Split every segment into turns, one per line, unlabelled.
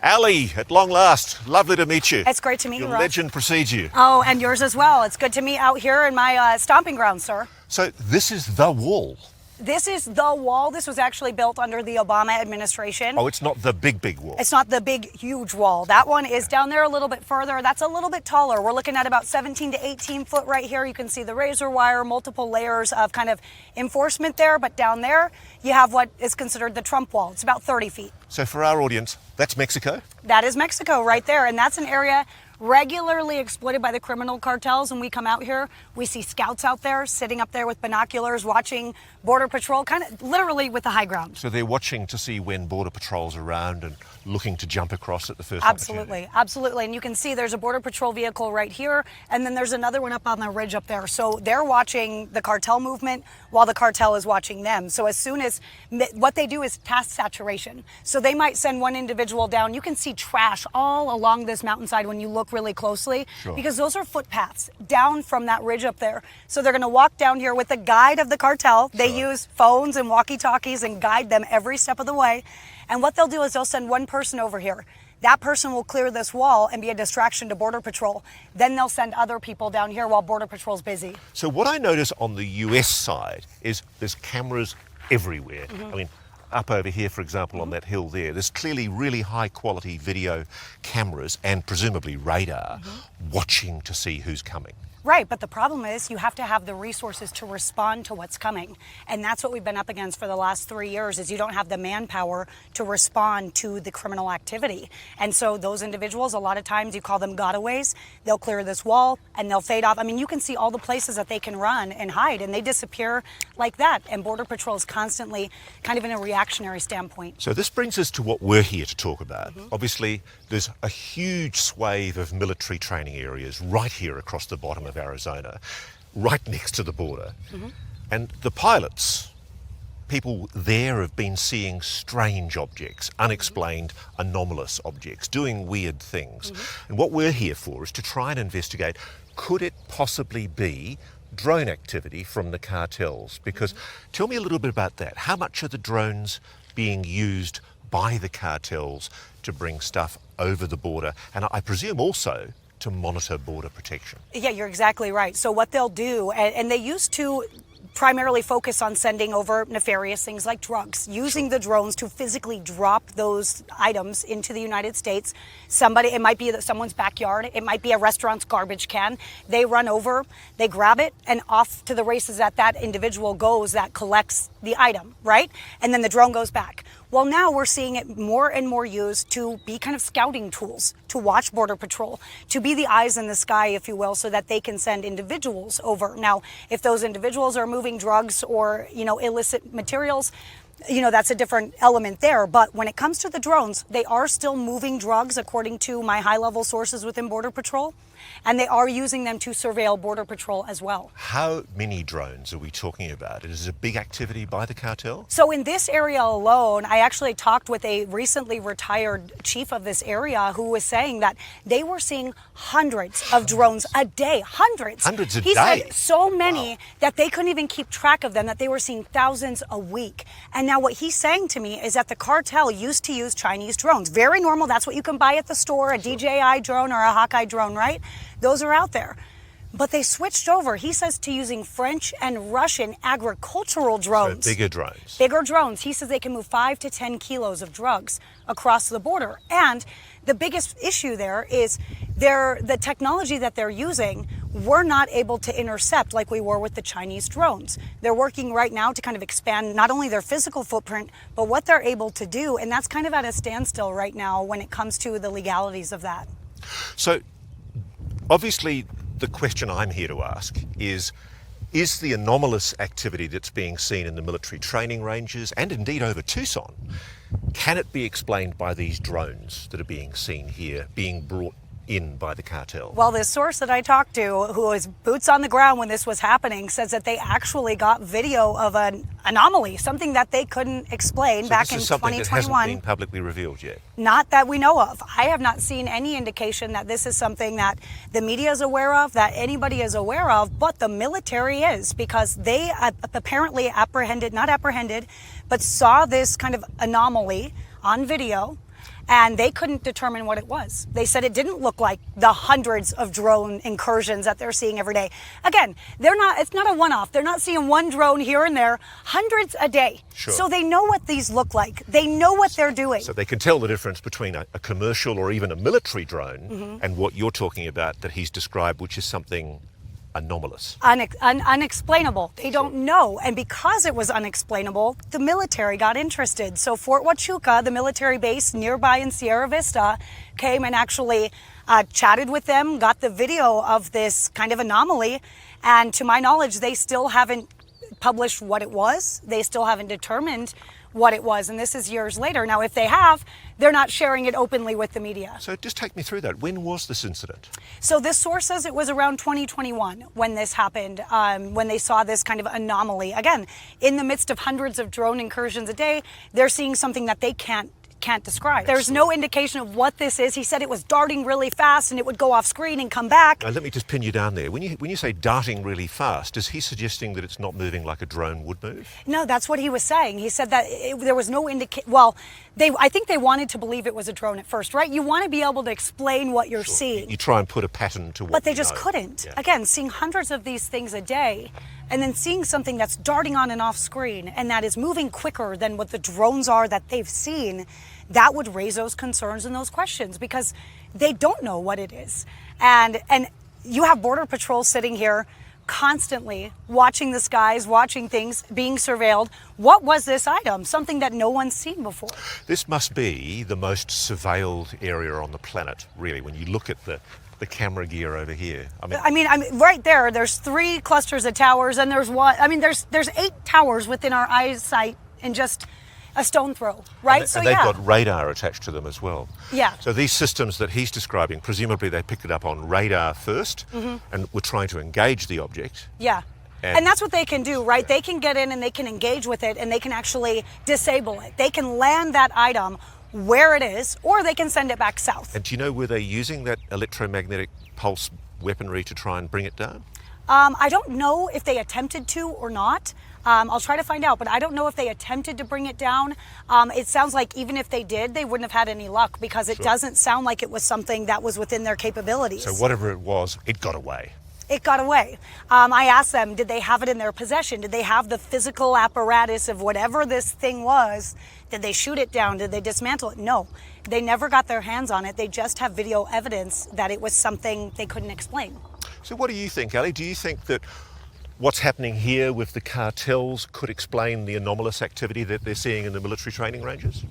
Ali, at long last, lovely to meet you.
It's great to meet you,
Your
Ross.
legend precedes you.
Oh, and yours as well. It's good to meet out here in my stomping ground, sir.
So this is the wall.
This is the wall. This was actually built under the Obama administration.
Oh, it's not the big wall.
It's not the big, huge wall. That one is down there a little bit further. That's a little bit taller. We're looking at about 17 to 18 foot right here. You can see the razor wire, multiple layers of kind of enforcement there. But down there, you have what is considered the Trump wall. It's about 30 feet.
So for our audience, that's Mexico?
That is Mexico right there. And that's an area regularly exploited by the criminal cartels. When we come out here, we see scouts out there sitting up there with binoculars watching Border Patrol, kind of literally with the high ground.
So they're watching to see when Border Patrol's around and looking to jump across at the first
Absolutely,
opportunity.
absolutely. And you can see there's a Border Patrol vehicle right here, and then there's another one up on the ridge up there. So they're watching the cartel movement while the cartel is watching them. So as soon as, what they do is task saturation. So they might send one individual down. You can see trash all along this mountainside when you look really closely, because those are footpaths down from that ridge up there. So they're going to walk down here with the guide of the cartel. They use phones and walkie-talkies and guide them every step of the way. And what they'll do is they'll send one person over here. That person will clear this wall and be a distraction to Border Patrol. Then they'll send other people down here while Border Patrol's busy.
So what I notice on the US side is there's cameras everywhere. I mean, up over here, for example, on that hill there's clearly really high quality video cameras and presumably radar watching to see who's coming.
Right, but the problem is you have to have the resources to respond to what's coming. And that's what we've been up against for the last 3 years, is you don't have the manpower to respond to the criminal activity. And so those individuals, a lot of times you call them gotaways, they'll clear this wall and they'll fade off. I mean, you can see all the places that they can run and hide, and they disappear like that. And Border Patrol is constantly kind of in a reactionary standpoint.
So this brings us to what we're here to talk about. Obviously, there's a huge swathe of military training areas right here across the bottom of Arizona, right next to the border. And the pilots, people there have been seeing strange objects, unexplained, anomalous objects, doing weird things. And what we're here for is to try and investigate, could it possibly be drone activity from the cartels? Because tell me a little bit about that. How much are the drones being used by the cartels to bring stuff over the border? And I presume also to monitor border protection.
Yeah, you're exactly right. So what they'll do, and they used to primarily focus on sending over nefarious things like drugs, using the drones to physically drop those items into the United States. It might be someone's backyard, it might be a restaurant's garbage can. They run over, they grab it, and off to the races that individual goes that collects the item, right? And then the drone goes back. Well, now we're seeing it more and more used to be kind of scouting tools, to watch Border Patrol, to be the eyes in the sky, if you will, so that they can send individuals over. Now, if those individuals are moving drugs or, illicit materials, that's a different element there. But when it comes to the drones, they are still moving drugs, according to my high-level sources within Border Patrol. And they are using them to surveil Border Patrol as well.
How many drones are we talking about? Is it a big activity by the cartel?
So in this area alone, I actually talked with a recently retired chief of this area who was saying that they were seeing hundreds of drones a day. Hundreds.
Hundreds a day?
He said so many that they couldn't even keep track of them, that they were seeing thousands a week. And now what he's saying to me is that the cartel used to use Chinese drones. Very normal. That's what you can buy at the store, a DJI drone or a Hawkeye drone, right? Those are out there. But they switched over, he says, to using French and Russian agricultural drones.
So bigger drones.
Bigger drones. He says they can move 5 to 10 kilos of drugs across the border. And the biggest issue there is the technology that they're using, we're not able to intercept like we were with the Chinese drones. They're working right now to kind of expand not only their physical footprint, but what they're able to do. And that's kind of at a standstill right now when it comes to the legalities of that.
So obviously, the question I'm here to ask is the anomalous activity that's being seen in the military training ranges and indeed over Tucson, can it be explained by these drones that are being seen here, being brought in by the cartel?
Well, this source that I talked to, who was boots on the ground when this was happening, says that they actually got video of an anomaly, something that they couldn't explain back in 2021.
This is something that hasn't been publicly revealed yet?
Not that we know of. I have not seen any indication that this is something that the media is aware of, that anybody is aware of, but the military is, because they apparently not apprehended, but saw this kind of anomaly on video. and they couldn't determine what it was. They said it didn't look like the hundreds of drone incursions that they're seeing every day. Again, it's not a one-off. They're not seeing one drone here and there, hundreds a day.
Sure.
So they know what these look like. They know what they're doing.
So they can tell the difference between a commercial or even a military drone and what you're talking about that he's described, which is something anomalous.
Unexplainable. They don't know. And because it was unexplainable, the military got interested. So Fort Huachuca, the military base nearby in Sierra Vista, came and actually chatted with them, got the video of this kind of anomaly. And to my knowledge, they still haven't published what it was. They still haven't determined what it was, and this is years later. Now, if they have, they're not sharing it openly with the media.
So just take me through that. When was this incident?
So this source says it was around 2021 when this happened, when they saw this kind of anomaly. Again, in the midst of hundreds of drone incursions a day, they're seeing something that they can't describe. There's no indication of what this is. He said it was darting really fast and it would go off screen and come back.
Let me just pin you down there. When you say darting really fast, is he suggesting that it's not moving like a drone would move?
No, that's what he was saying. He said that there was no indication. Well, I think they wanted to believe it was a drone at first, right? You want to be able to explain what you're seeing.
You try and put a pattern to what
But they
you
just
know.
couldn't.
Yeah.
Again, seeing hundreds of these things a day and then seeing something that's darting on and off screen and that is moving quicker than what the drones are that they've seen, that would raise those concerns and those questions because they don't know what it is. And you have Border Patrol sitting here constantly watching the skies, watching things, being surveilled. What was this item? Something that no one's seen before.
This must be the most surveilled area on the planet, really, when you look at the camera gear over here.
I mean, right there, there's 3 clusters of towers and there's one. I mean, there's 8 towers within our eyesight in just a stone throw, right?
And they've got radar attached to them as well.
Yeah.
So these systems that he's describing, presumably they picked it up on radar first and were trying to engage the object.
Yeah. And that's what they can do, right? They can get in and they can engage with it and they can actually disable it. They can land that item where it is, or they can send it back south.
And do you know were they using that electromagnetic pulse weaponry to try and bring it down?
I don't know if they attempted to or not. I'll try to find out, but I don't know if they attempted to bring it down. It sounds like even if they did, they wouldn't have had any luck because it doesn't sound like it was something that was within their capabilities.
So whatever it was, it got away.
It got away. I asked them, did they have it in their possession? Did they have the physical apparatus of whatever this thing was? Did they shoot it down? Did they dismantle it? No, they never got their hands on it. They just have video evidence that it was something they couldn't explain.
So what do you think, Ali? Do you think that what's happening here with the cartels could explain the anomalous activity that they're seeing in the military training ranges?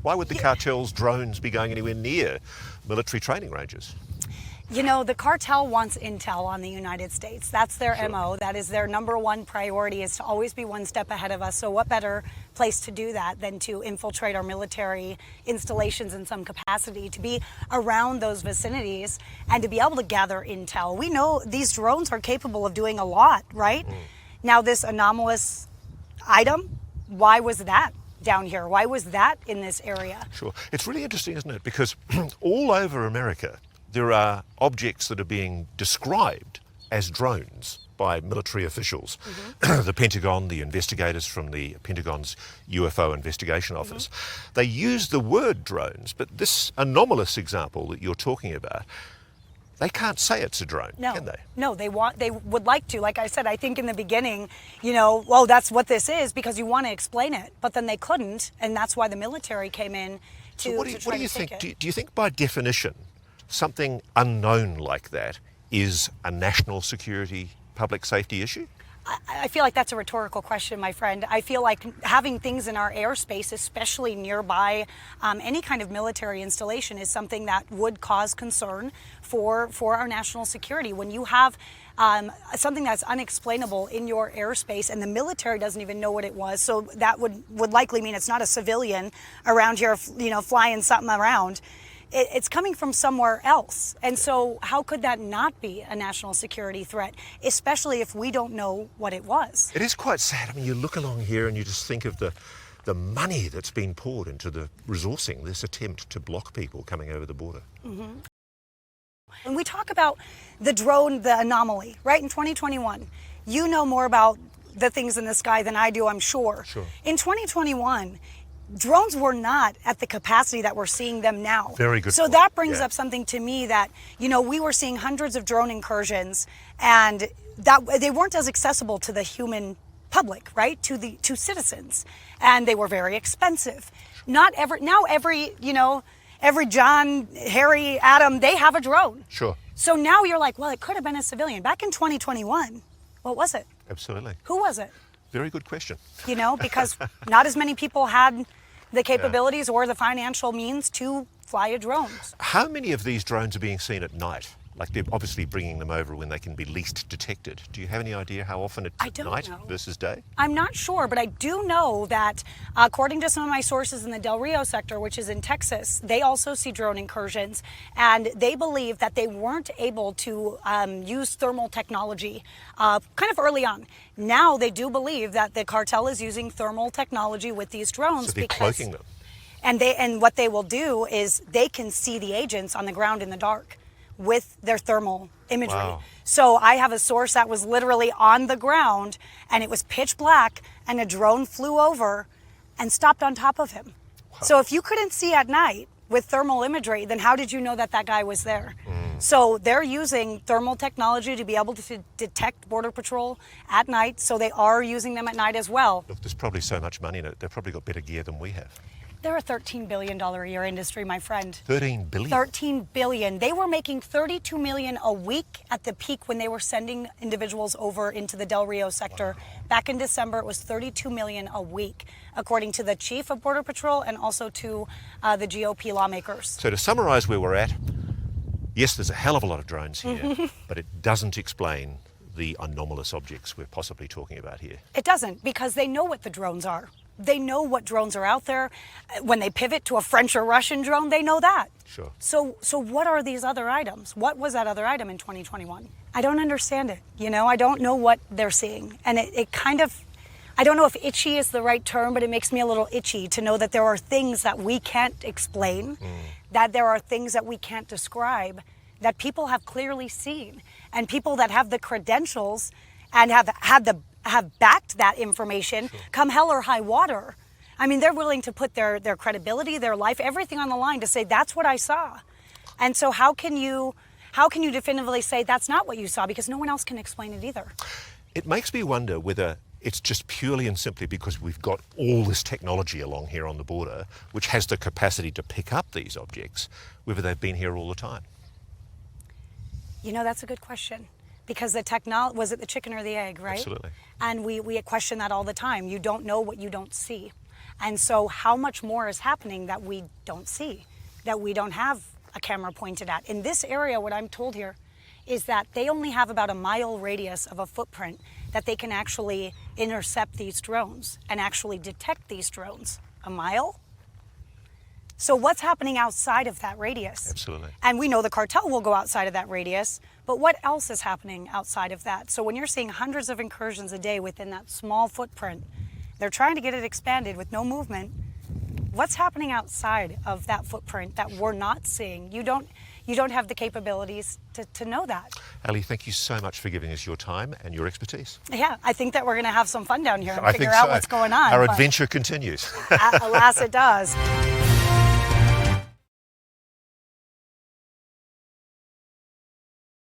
Why would the cartels' drones be going anywhere near military training ranges?
You know, the cartel wants intel on the United States. That's their MO. That is their number one priority, is to always be one step ahead of us. So what better place to do that than to infiltrate our military installations in some capacity, to be around those vicinities and to be able to gather intel. We know these drones are capable of doing a lot, right? Now, this anomalous item, why was that down here? Why was that in this area?
Sure. It's really interesting, isn't it? Because all over America, there are objects that are being described as drones by military officials. The Pentagon, the investigators from the Pentagon's UFO investigation office, they use the word drones, but this anomalous example that you're talking about, they can't say it's a drone, can they?
No, they would like to. Like I said, I think in the beginning, you know, well, that's what this is because you want to explain it, but then they couldn't, and that's why the military came in to
So what do you think? Do you think by definition, something unknown like that is a national security, public safety issue?
I feel like that's a rhetorical question, my friend. I feel like having things in our airspace, especially nearby any kind of military installation, is something that would cause concern for our national security. When you have something that's unexplainable in your airspace and the military doesn't even know what it was, so that would likely mean it's not a civilian around here, you know, flying something around. It's coming from somewhere else. And so how could that not be a national security threat, especially if we don't know what it was?
It is quite sad. I mean, you look along here and you just think of the money that's been poured into the resourcing, this attempt to block people coming over the border.
When we talk about the drone, the anomaly, right, in 2021, you know more about the things in the sky than I do, I'm sure.
Sure.
In 2021, drones were not at the capacity that we're seeing them now.
Very good
So
point.
that brings
Yeah.
up something to me that, we were seeing hundreds of drone incursions, and that they weren't as accessible to the human public, right? To citizens. And they were very expensive. Now every John, Harry, Adam, they have a drone.
Sure.
So now you're like, well, it could have been a civilian. Back in 2021, what was it?
Absolutely.
Who was it?
Very good question.
Because not as many people had the capabilities or the financial means to fly a drone.
How many of these drones are being seen at night? Like, they're obviously bringing them over when they can be least detected. Do you have any idea how often it's at night versus day?
I'm not sure, but I do know that according to some of my sources in the Del Rio sector, which is in Texas, they also see drone incursions, and they believe that they weren't able to use thermal technology kind of early on. Now they do believe that the cartel is using thermal technology with these drones.
So they're cloaking them.
And what they will do is they can see the agents on the ground in the dark with their thermal imagery.
Wow.
So I have a source that was literally on the ground, and it was pitch black, and a drone flew over and stopped on top of him. Wow. So if you couldn't see at night with thermal imagery, then how did you know that that guy was there? So they're using thermal technology to be able to detect Border Patrol at night, so they are using them at night as well.
Look, there's probably so much money in it. They've probably got better gear than we have.
They're a $13 billion a year industry, my friend.
13 billion?
13 billion. They were making 32 million a week at the peak when they were sending individuals over into the Del Rio sector. Wow. Back in December, it was 32 million a week, according to the chief of Border Patrol and also to the GOP lawmakers.
So to summarize where we're at, yes, there's a hell of a lot of drones here, but it doesn't explain the anomalous objects we're possibly talking about here.
It doesn't, because they know what the drones are. They know what drones are out there. When they pivot to a French or Russian drone, they know that.
Sure.
So what are these other items? What was that other item in 2021? I don't understand it. I don't know what they're seeing. And it kind of, I don't know if itchy is the right term, but it makes me a little itchy to know that there are things that we can't explain, that there are things that we can't describe, that people have clearly seen. And people that have the credentials and have backed that information, come hell or high water. I mean, they're willing to put their credibility, their life, everything on the line to say, that's what I saw. And so how can you definitively say that's not what you saw? Because no one else can explain it either.
It makes me wonder whether it's just purely and simply because we've got all this technology along here on the border, which has the capacity to pick up these objects, whether they've been here all the time.
That's a good question. Because the technology, was it the chicken or the egg, right?
Absolutely.
And we question that all the time. You don't know what you don't see. And so how much more is happening that we don't see, that we don't have a camera pointed at? In this area, what I'm told here is that they only have about a mile radius of a footprint that they can actually intercept these drones and actually detect these drones. A mile? So what's happening outside of that radius?
Absolutely.
And we know the cartel will go outside of that radius, but what else is happening outside of that? So when you're seeing hundreds of incursions a day within that small footprint, they're trying to get it expanded with no movement. What's happening outside of that footprint that we're not seeing? You don't have the capabilities to know that.
Ali, thank you so much for giving us your time and your expertise.
Yeah, I think that we're going to have some fun down here and
I
figure
think
out
so.
what's going on.
Our adventure continues.
Alas, it does.